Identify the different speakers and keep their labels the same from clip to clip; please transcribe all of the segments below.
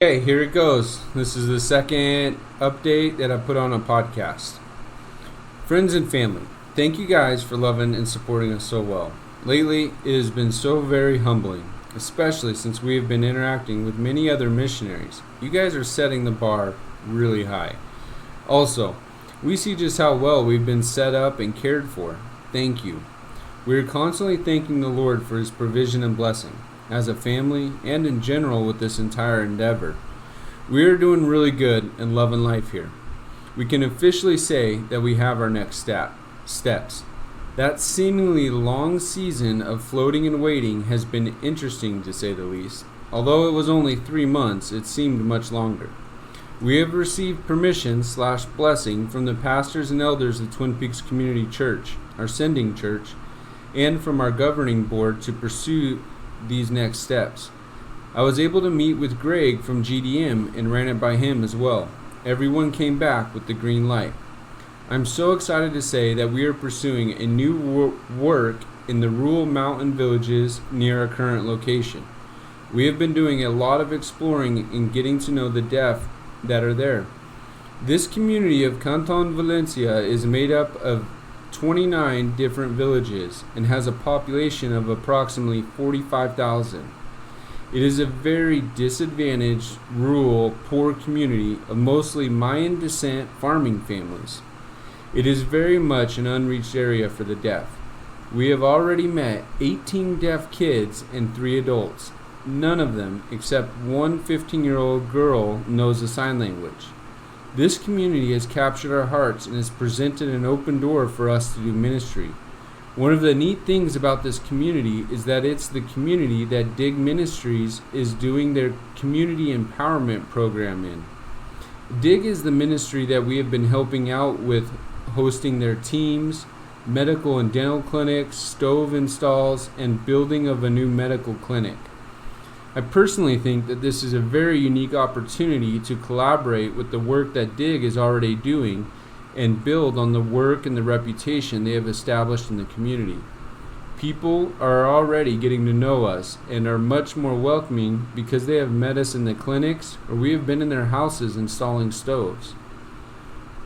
Speaker 1: Okay, here it goes. This is the second update that I put on a podcast. Friends and family, thank you guys for loving and supporting us so well. Lately, it has been so very humbling, especially since we have been interacting with many other missionaries. You guys are setting the bar really high. Also, we see just how well we've been set up and cared for. Thank you. We are constantly thanking the Lord for His provision and blessing, as a family and in general with this entire endeavor. We are doing really good and loving life here. We can officially say that we have our next steps. That seemingly long season of floating and waiting has been interesting to say the least. Although it was only 3 months, it seemed much longer. We have received permission/blessing from the pastors and elders of Twin Peaks Community Church, our sending church, and from our governing board to pursue these next steps. I was able to meet with Greg from GDM and ran it by him as well. Everyone came back with the green light. I'm so excited to say that we are pursuing a new work in the rural mountain villages near our current location. We have been doing a lot of exploring and getting to know the deaf that are there. This community of Canton Valencia is made up of 29 different villages and has a population of approximately 45,000. It is a very disadvantaged, rural, poor community of mostly Mayan descent farming families. It is very much an unreached area for the deaf. We have already met 18 deaf kids and 3 adults. None of them, except one 15-year-old girl, knows the sign language. This community has captured our hearts and has presented an open door for us to do ministry. One of the neat things about this community is that it's the community that Dig Ministries is doing their community empowerment program in. Dig is the ministry that we have been helping out with hosting their teams, medical and dental clinics, stove installs, and building of a new medical clinic. I personally think that this is a very unique opportunity to collaborate with the work that Dig is already doing and build on the work and the reputation they have established in the community. People are already getting to know us and are much more welcoming because they have met us in the clinics or we have been in their houses installing stoves.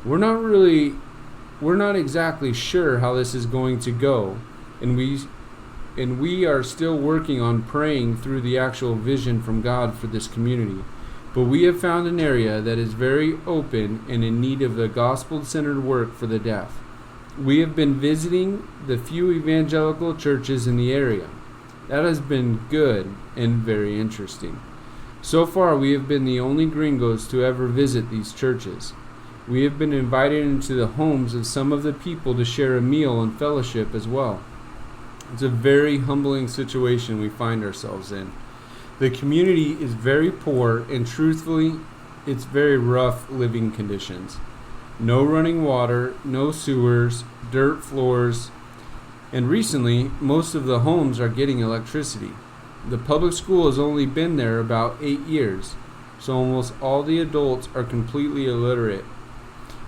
Speaker 1: We're not exactly sure how this is going to go, and we are still working on praying through the actual vision from God for this community. But we have found an area that is very open and in need of the gospel-centered work for the deaf. We have been visiting the few evangelical churches in the area. That has been good and very interesting. So far, we have been the only gringos to ever visit these churches. We have been invited into the homes of some of the people to share a meal and fellowship as well. It's a very humbling situation we find ourselves in. The community is very poor and truthfully, it's very rough living conditions. No running water, no sewers, dirt floors, and recently most of the homes are getting electricity. The public school has only been there about 8 years, so almost all the adults are completely illiterate.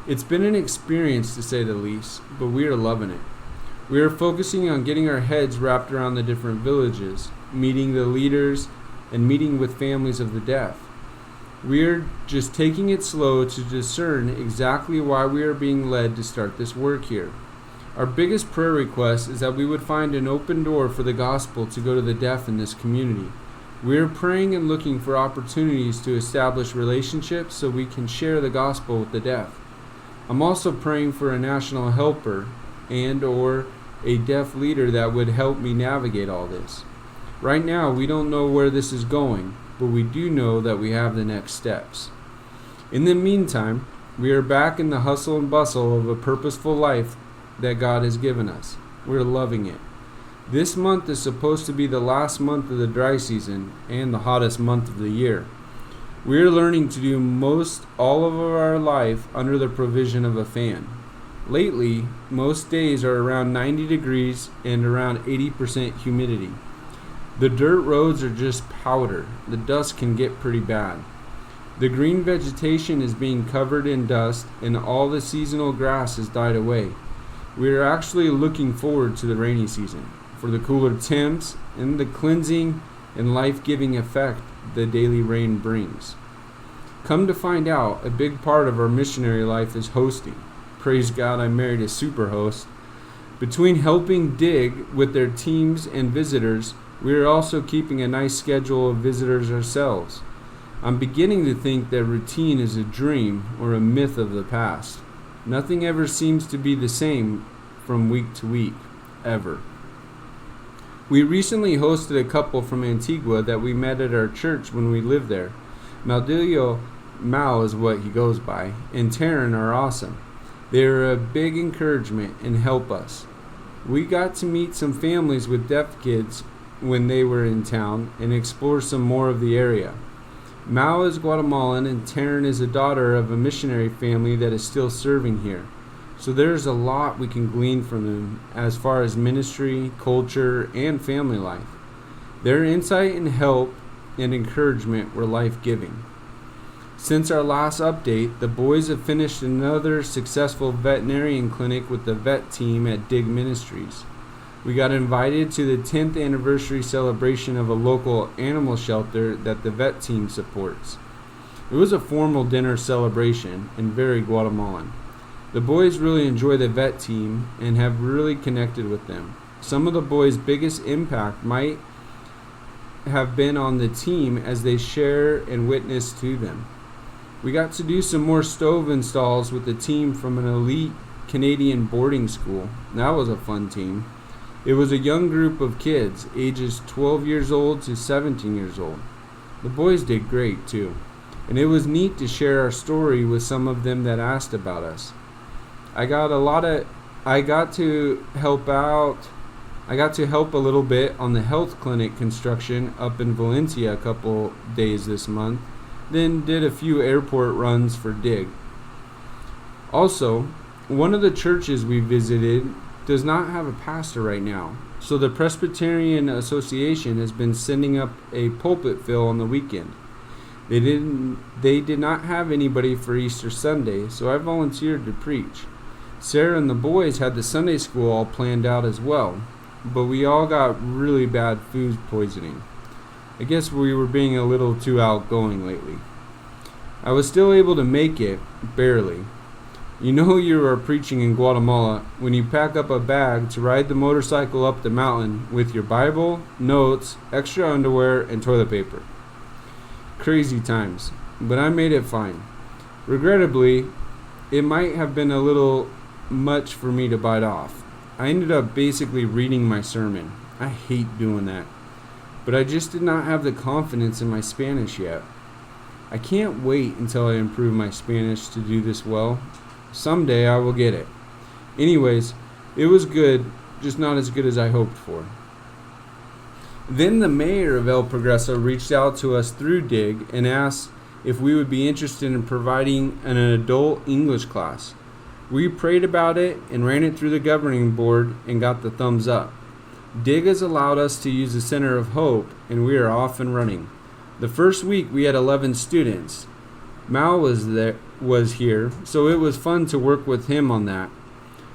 Speaker 1: It's been an experience to say the least, but we are loving it. We are focusing on getting our heads wrapped around the different villages, meeting the leaders, and meeting with families of the deaf. We are just taking it slow to discern exactly why we are being led to start this work here. Our biggest prayer request is that we would find an open door for the gospel to go to the deaf in this community. We are praying and looking for opportunities to establish relationships so we can share the gospel with the deaf. I'm also praying for a national helper and/or a deaf leader that would help me navigate all this. Right now, we don't know where this is going, but we do know that we have the next steps. In the meantime, we are back in the hustle and bustle of a purposeful life that God has given us. We're loving it. This month is supposed to be the last month of the dry season and the hottest month of the year. We are learning to do most all of our life under the provision of a fan. Lately, most days are around 90 degrees and around 80% humidity. The dirt roads are just powder. The dust can get pretty bad. The green vegetation is being covered in dust and all the seasonal grass has died away. We are actually looking forward to the rainy season for the cooler temps and the cleansing and life-giving effect the daily rain brings. Come to find out, a big part of our missionary life is hosting. Praise God, I married a super host. Between helping dig with their teams and visitors, we are also keeping a nice schedule of visitors ourselves. I'm beginning to think that routine is a dream or a myth of the past. Nothing ever seems to be the same from week to week, ever. We recently hosted a couple from Antigua that we met at our church when we lived there. Maldillo, Mal is what he goes by, and Taryn are awesome. They are a big encouragement and help us. We got to meet some families with deaf kids when they were in town and explore some more of the area. Mal is Guatemalan and Taryn is a daughter of a missionary family that is still serving here. So there's a lot we can glean from them as far as ministry, culture, and family life. Their insight and help and encouragement were life-giving. Since our last update, the boys have finished another successful veterinarian clinic with the vet team at Dig Ministries. We got invited to the 10th anniversary celebration of a local animal shelter that the vet team supports. It was a formal dinner celebration and very Guatemalan. The boys really enjoy the vet team and have really connected with them. Some of the boys' biggest impact might have been on the team as they share and witness to them. We got to do some more stove installs with the team from an elite Canadian boarding school. That was a fun team. It was a young group of kids, ages 12 years old to 17 years old. The boys did great too, and it was neat to share our story with some of them that asked about us. I got to help a little bit on the health clinic construction up in Valencia a couple days this month, then did a few airport runs for Dig. Also, one of the churches we visited does not have a pastor right now, so the Presbyterian Association has been sending up a pulpit fill on the weekend. They did not have anybody for Easter Sunday, so I volunteered to preach. Sarah and the boys had the Sunday school all planned out as well, but we all got really bad food poisoning. I guess we were being a little too outgoing lately. I was still able to make it, barely. You know you are preaching in Guatemala when you pack up a bag to ride the motorcycle up the mountain with your Bible, notes, extra underwear, and toilet paper. Crazy times, but I made it fine. Regrettably, it might have been a little much for me to bite off. I ended up basically reading my sermon. I hate doing that. But I just did not have the confidence in my Spanish yet. I can't wait until I improve my Spanish to do this well. Someday I will get it. Anyways, it was good, just not as good as I hoped for. Then the mayor of El Progreso reached out to us through Dig and asked if we would be interested in providing an adult English class. We prayed about it and ran it through the governing board and got the thumbs up. Dig has allowed us to use the Center of Hope, and we are off and running. The first week we had 11 students. Mal was here, so it was fun to work with him on that.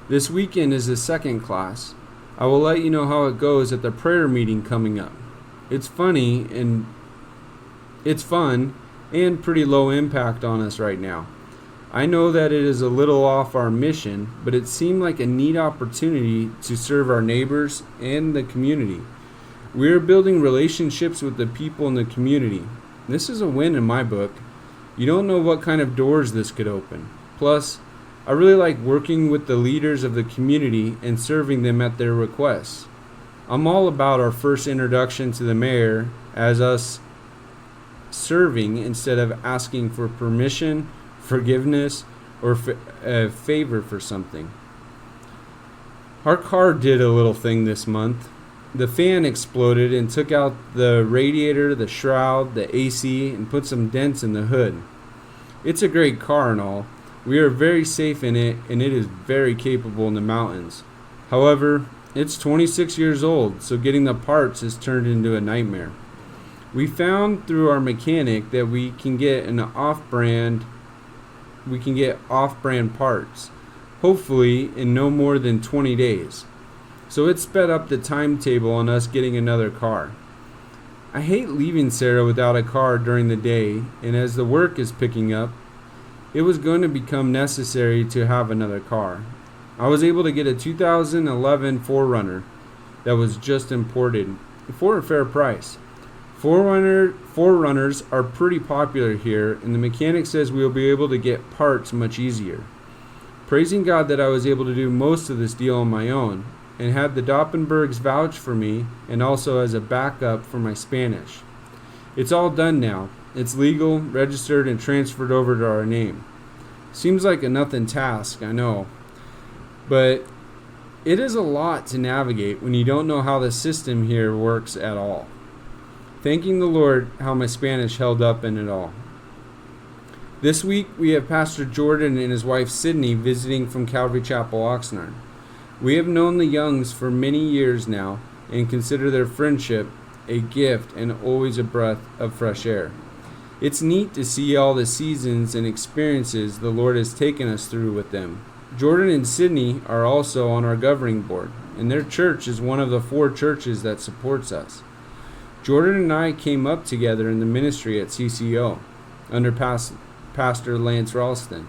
Speaker 1: This weekend is the second class. I will let you know how it goes at the prayer meeting coming up. It's fun and pretty low impact on us right now. I know that it is a little off our mission, but it seemed like a neat opportunity to serve our neighbors and the community. We are building relationships with the people in the community. This is a win in my book. You don't know what kind of doors this could open. Plus, I really like working with the leaders of the community and serving them at their requests. I'm all about our first introduction to the mayor as us serving instead of asking for permission, forgiveness, or a favor for something. Our car did a little thing this month. The fan exploded and took out the radiator, the shroud, the AC, and put some dents in the hood. It's a great car and all. We are very safe in it, and it is very capable in the mountains. However, it's 26 years old, so getting the parts has turned into a nightmare. We found through our mechanic that we can get off-brand parts, hopefully in no more than 20 days. So it sped up the timetable on us getting another car. I hate leaving Sarah without a car during the day, and as the work is picking up, it was going to become necessary to have another car. I was able to get a 2011 4Runner that was just imported for a fair price. 4Runners are pretty popular here, and the mechanic says we will be able to get parts much easier. Praising God that I was able to do most of this deal on my own, and had the Doppenbergs vouch for me, and also as a backup for my Spanish. It's all done now. It's legal, registered, and transferred over to our name. Seems like a nothing task, I know. But it is a lot to navigate when you don't know how the system here works at all. Thanking the Lord how my Spanish held up in it all. This week we have Pastor Jordan and his wife Sydney visiting from Calvary Chapel, Oxnard. We have known the Youngs for many years now and consider their friendship a gift and always a breath of fresh air. It's neat to see all the seasons and experiences the Lord has taken us through with them. Jordan and Sydney are also on our governing board, and their church is one of the 4 churches that supports us. Jordan and I came up together in the ministry at CCO under Pastor Lance Ralston.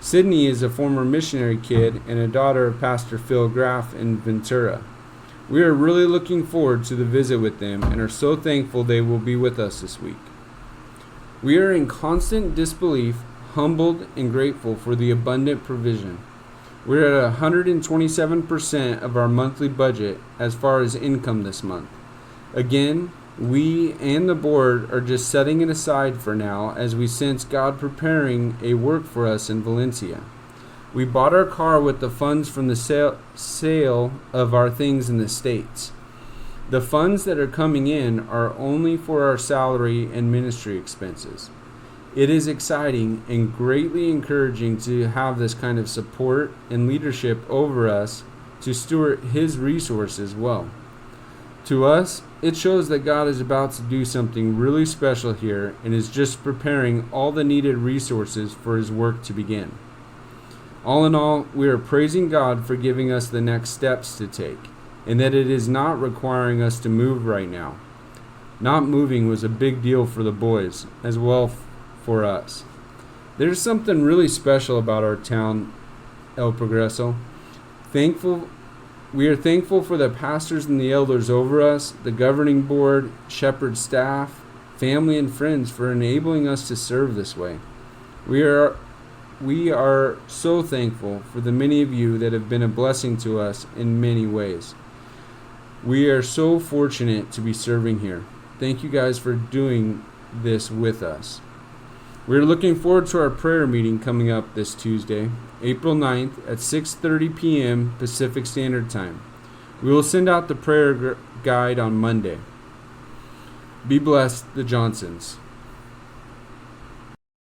Speaker 1: Sydney is a former missionary kid and a daughter of Pastor Phil Graff in Ventura. We are really looking forward to the visit with them and are so thankful they will be with us this week. We are in constant disbelief, humbled, and grateful for the abundant provision. We're at 127% of our monthly budget as far as income this month. Again, we and the board are just setting it aside for now as we sense God preparing a work for us in Valencia. We bought our car with the funds from the sale of our things in the States. The funds that are coming in are only for our salary and ministry expenses. It is exciting and greatly encouraging to have this kind of support and leadership over us to steward His resources well. To us, it shows that God is about to do something really special here and is just preparing all the needed resources for His work to begin. All in all, we are praising God for giving us the next steps to take, and that it is not requiring us to move right now. Not moving was a big deal for the boys, as well for us. There's something really special about our town, El Progreso. We are thankful for the pastors and the elders over us, the governing board, shepherd staff, family, and friends for enabling us to serve this way. We are so thankful for the many of you that have been a blessing to us in many ways. We are so fortunate to be serving here. Thank you guys for doing this with us. We're looking forward to our prayer meeting coming up this Tuesday, April 9th at 6:30 p.m. Pacific Standard Time. We will send out the prayer guide on Monday. Be blessed, the Johnsons.